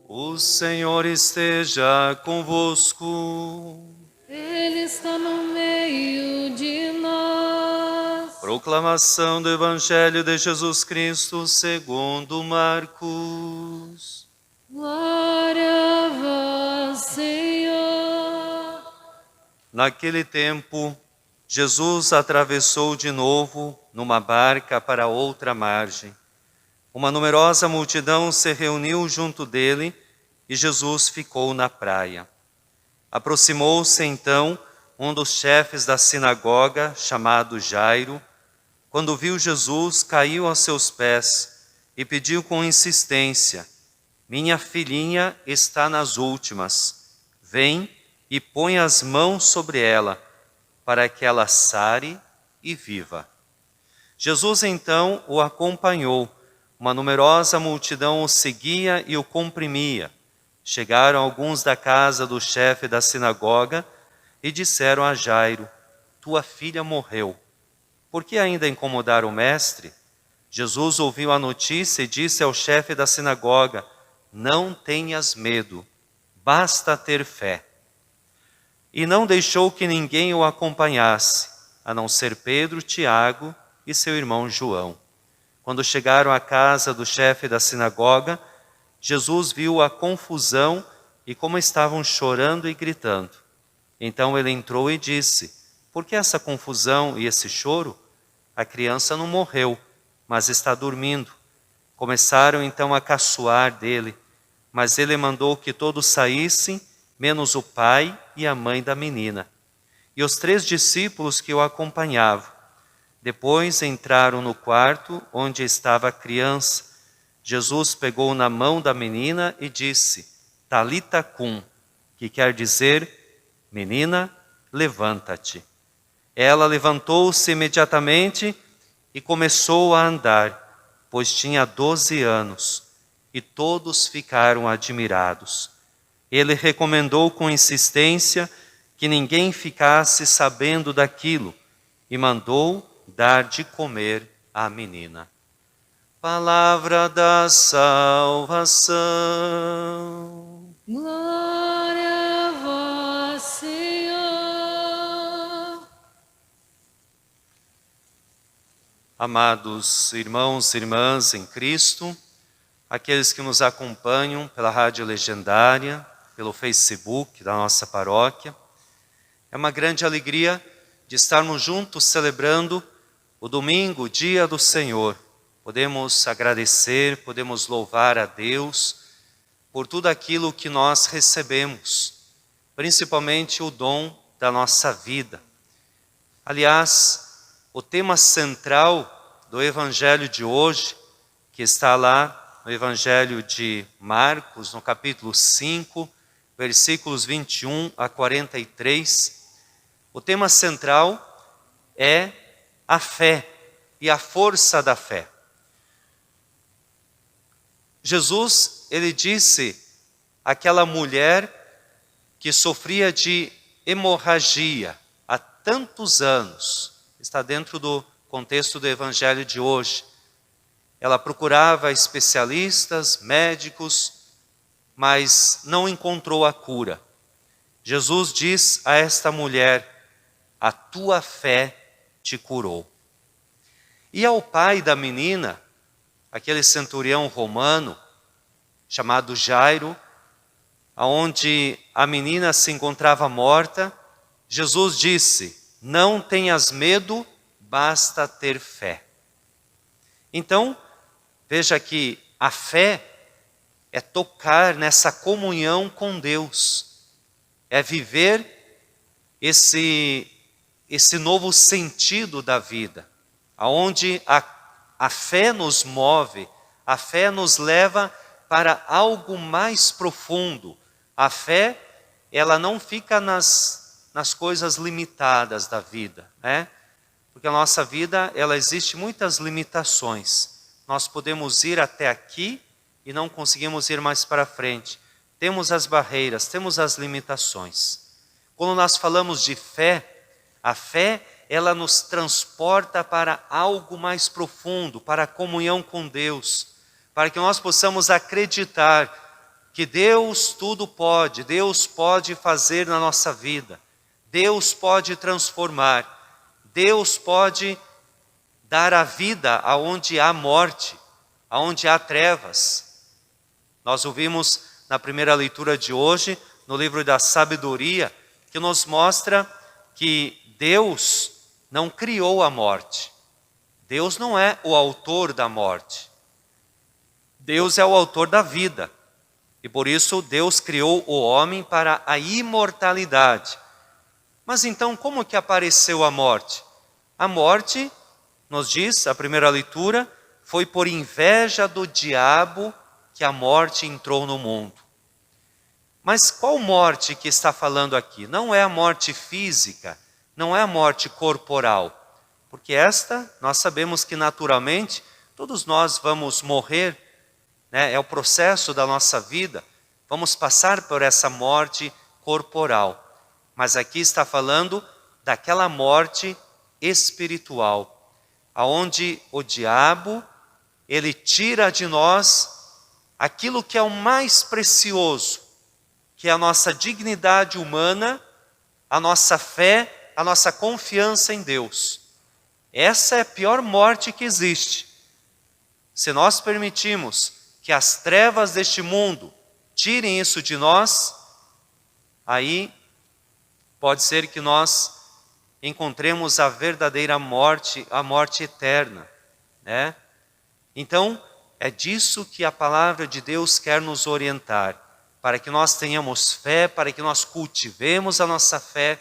O Senhor esteja convosco. Ele está no meio de nós. Proclamação do Evangelho de Jesus Cristo segundo Marcos. Glória a vós, Senhor. Naquele tempo, Jesus atravessou de novo numa barca para outra margem. Uma numerosa multidão se reuniu junto dele e Jesus ficou na praia. Aproximou-se então um dos chefes da sinagoga, chamado Jairo. Quando viu Jesus, caiu aos seus pés e pediu com insistência: "Minha filhinha está nas últimas. Vem e põe as mãos sobre ela, para que ela sare e viva." Jesus então o acompanhou. Uma numerosa multidão o seguia e o comprimia. Chegaram alguns da casa do chefe da sinagoga e disseram a Jairo: "Tua filha morreu. Por que ainda incomodar o mestre?" Jesus ouviu a notícia e disse ao chefe da sinagoga: "Não tenhas medo, basta ter fé." E não deixou que ninguém o acompanhasse, a não ser Pedro, Tiago e seu irmão João. Quando chegaram à casa do chefe da sinagoga, Jesus viu a confusão e como estavam chorando e gritando. Então ele entrou e disse: "Por que essa confusão e esse choro? A criança não morreu, mas está dormindo." Começaram então a caçoar dele, mas ele mandou que todos saíssem, menos o pai e a mãe da menina, e os 3 discípulos que o acompanhavam. Depois entraram no quarto onde estava a criança. Jesus pegou na mão da menina e disse: "Talita cum", que quer dizer: "Menina, levanta-te." Ela levantou-se imediatamente e começou a andar, pois tinha 12 anos, e todos ficaram admirados. Ele recomendou com insistência que ninguém ficasse sabendo daquilo e mandou dar de comer à menina. Palavra da salvação. Glória a vós, Senhor. Amados irmãos e irmãs em Cristo, aqueles que nos acompanham pela Rádio Legendária, pelo Facebook da nossa paróquia, é uma grande alegria de estarmos juntos celebrando o domingo, o dia do Senhor. Podemos agradecer, podemos louvar a Deus por tudo aquilo que nós recebemos, principalmente o dom da nossa vida. Aliás, o tema central do Evangelho de hoje, que está lá no Evangelho de Marcos, no capítulo 5, versículos 21 a 43, o tema central é a fé e a força da fé. Jesus, ele disse àquela mulher que sofria de hemorragia há tantos anos, está dentro do contexto do Evangelho de hoje. Ela procurava especialistas, médicos, mas não encontrou a cura. Jesus diz a esta mulher: "A tua fé te curou." E ao pai da menina, aquele centurião romano, chamado Jairo, aonde a menina se encontrava morta, Jesus disse: "Não tenhas medo, basta ter fé." Então, veja que a fé é tocar nessa comunhão com Deus, é viver esse novo sentido da vida, aonde a fé nos move, a fé nos leva para algo mais profundo. A fé, ela não fica nas coisas limitadas da vida, né? Porque a nossa vida, ela existe muitas limitações. Nós podemos ir até aqui e não conseguimos ir mais para frente. Temos as barreiras, temos as limitações. Quando nós falamos de fé, a fé, ela nos transporta para algo mais profundo, para a comunhão com Deus, para que nós possamos acreditar que Deus tudo pode, Deus pode fazer na nossa vida, Deus pode transformar, Deus pode dar a vida aonde há morte, aonde há trevas. Nós ouvimos na primeira leitura de hoje, no livro da sabedoria, que nos mostra que Deus não criou a morte. Deus não é o autor da morte. Deus é o autor da vida. E por isso Deus criou o homem para a imortalidade. Mas então como que apareceu a morte? A morte, nos diz a primeira leitura, foi por inveja do diabo que a morte entrou no mundo. Mas qual morte que está falando aqui? Não é a morte física, não é a morte corporal. Porque esta, nós sabemos que naturalmente, todos nós vamos morrer, né? É o processo da nossa vida, vamos passar por essa morte corporal. Mas aqui está falando daquela morte espiritual, aonde o diabo, ele tira de nós aquilo que é o mais precioso, que é a nossa dignidade humana, a nossa fé, a nossa confiança em Deus. Essa é a pior morte que existe. Se nós permitirmos que as trevas deste mundo tirem isso de nós, aí pode ser que nós encontremos a verdadeira morte, a morte eterna, né? Então, é disso que a palavra de Deus quer nos orientar, para que nós tenhamos fé, para que nós cultivemos a nossa fé,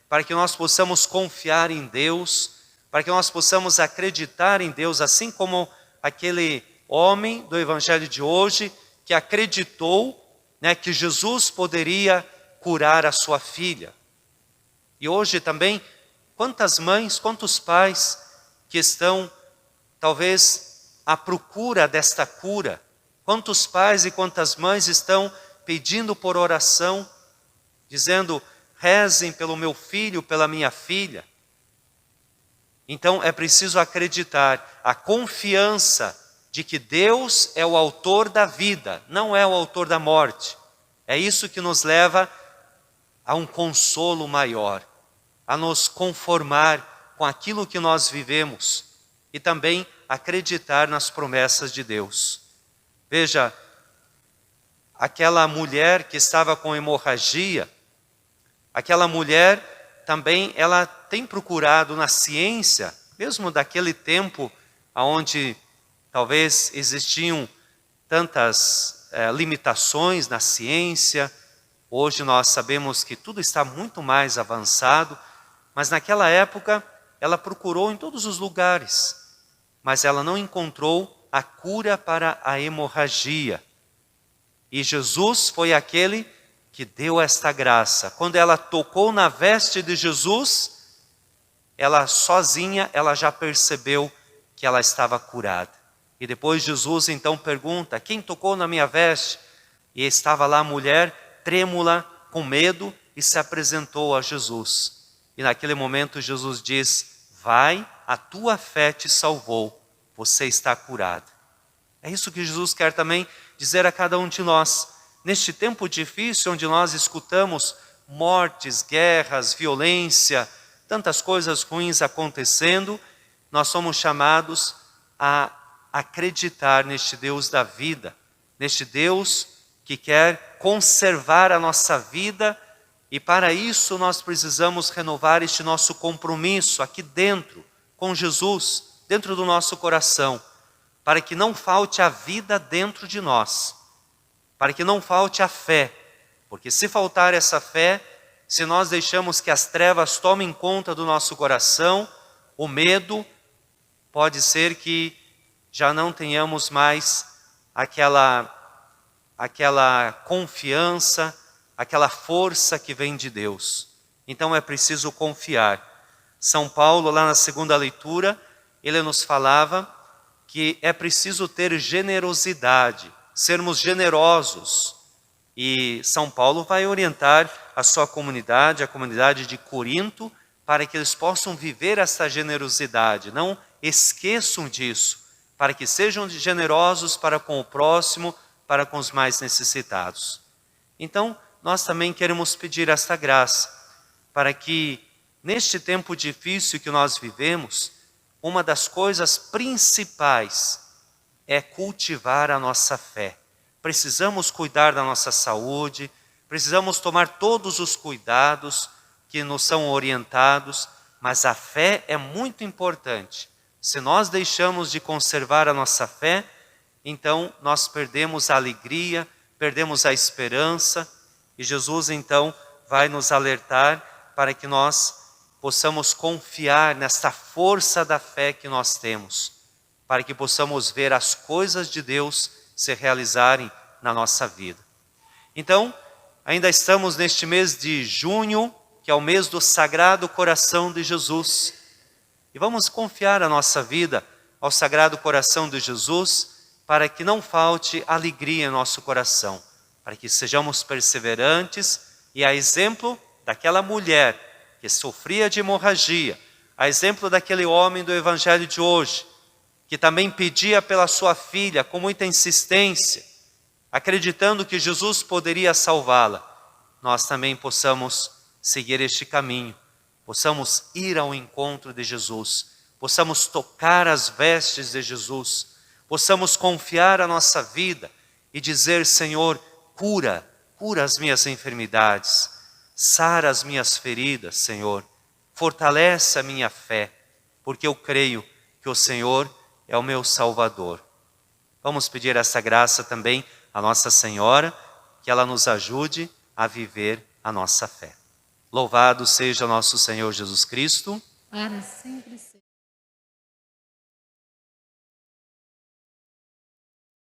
para que nós possamos confiar em Deus, para que nós possamos acreditar em Deus, assim como aquele homem do evangelho de hoje, que acreditou, né, que Jesus poderia curar a sua filha. E hoje também, quantas mães, quantos pais que estão, talvez, à procura desta cura. Quantos pais e quantas mães estão pedindo por oração, dizendo, rezem pelo meu filho, pela minha filha. Então é preciso acreditar, a confiança de que Deus é o autor da vida, não é o autor da morte. É isso que nos leva a um consolo maior, a nos conformar com aquilo que nós vivemos e também acreditar nas promessas de Deus. Veja, aquela mulher que estava com hemorragia, aquela mulher também, ela tem procurado na ciência, mesmo daquele tempo onde talvez existiam tantas limitações na ciência. Hoje nós sabemos que tudo está muito mais avançado, mas naquela época ela procurou em todos os lugares, mas ela não encontrou a cura para a hemorragia. E Jesus foi aquele que deu esta graça. Quando ela tocou na veste de Jesus, ela sozinha, ela já percebeu que ela estava curada. E depois Jesus então pergunta, quem tocou na minha veste? E estava lá a mulher, trêmula, com medo, e se apresentou a Jesus. E naquele momento Jesus diz, vai, a tua fé te salvou, você está curado. É isso que Jesus quer também dizer a cada um de nós. Neste tempo difícil, onde nós escutamos mortes, guerras, violência, tantas coisas ruins acontecendo, nós somos chamados a acreditar neste Deus da vida, neste Deus que quer conservar a nossa vida, e para isso nós precisamos renovar este nosso compromisso aqui dentro, com Jesus, dentro do nosso coração, para que não falte a vida dentro de nós, para que não falte a fé, porque se faltar essa fé, se nós deixamos que as trevas tomem conta do nosso coração, o medo, pode ser que já não tenhamos mais aquela confiança, aquela força que vem de Deus. Então é preciso confiar. São Paulo, lá na segunda leitura, ele nos falava que é preciso ter generosidade, sermos generosos. E São Paulo vai orientar a sua comunidade, a comunidade de Corinto, para que eles possam viver essa generosidade. Não esqueçam disso, para que sejam generosos para com o próximo, para com os mais necessitados. Então, nós também queremos pedir esta graça, para que, neste tempo difícil que nós vivemos, uma das coisas principais é cultivar a nossa fé. Precisamos cuidar da nossa saúde, precisamos tomar todos os cuidados que nos são orientados, mas a fé é muito importante. Se nós deixamos de conservar a nossa fé, então nós perdemos a alegria, perdemos a esperança, e Jesus então vai nos alertar para que nós possamos confiar nesta força da fé que nós temos, para que possamos ver as coisas de Deus se realizarem na nossa vida. Então, ainda estamos neste mês de junho, que é o mês do Sagrado Coração de Jesus. E vamos confiar a nossa vida ao Sagrado Coração de Jesus, para que não falte alegria em nosso coração, para que sejamos perseverantes e a exemplo daquela mulher que sofria de hemorragia, a exemplo daquele homem do Evangelho de hoje, que também pedia pela sua filha com muita insistência, acreditando que Jesus poderia salvá-la, nós também possamos seguir este caminho, possamos ir ao encontro de Jesus, possamos tocar as vestes de Jesus, possamos confiar a nossa vida e dizer: Senhor, cura as minhas enfermidades, sara as minhas feridas, Senhor, fortalece a minha fé, porque eu creio que o Senhor é o meu Salvador. Vamos pedir essa graça também à Nossa Senhora, que ela nos ajude a viver a nossa fé. Louvado seja nosso Senhor Jesus Cristo. Para sempre.